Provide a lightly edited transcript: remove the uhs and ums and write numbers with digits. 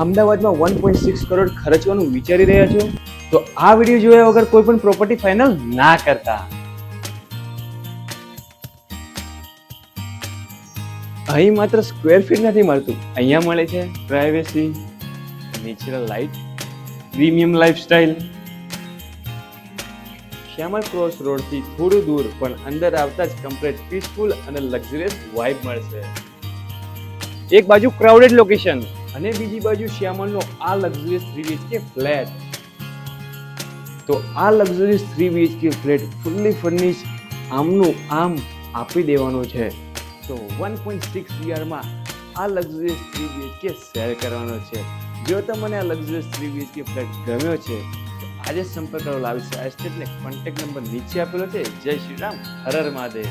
અમદાવાદમાં 1.6 કરોડ ખર્ચવાનું વિચારી રહ્યા છો તો આ વિડીયો જોયા વગર કોઈ પણ પ્રોપર્ટી ફાઇનલ ના કરતા. અહીં માત્ર સ્ક્વેર ફીટ નથી મળતું, અહીંયા મળે છે privacy, natural light, premium lifestyle. Shyamal cross રોડથી થોડું દૂર પણ અંદર આવતા જ કમ્પ્લીટ પીસફુલ અને લક્ઝરિયસ વાઇબ મળશે. એક બાજુ ક્રાઉડેડ લોકેશન અને બીજી બાજુ શ્યામલનો આ લક્ઝરિયસ 3 BHK ફ્લેટ. તો આ luxurious 3 BHK flat fully furnish આમનું આમ આપી દેવાનો છે. તો 1.6 CR આ લક્ઝરિયસ 3 BHK શેર કરવાનો છે. જો તમને આ લક્ઝરિયસ 3 BHK ફ્લેટ ગમ્યો છે તો આજે સંપર્ક કરો લાવી એસ્ટેટને. કોન્ટેક્ટ નંબર નીચે આપેલો છે. જય શ્રી રામ, હર હર મહાદેવ.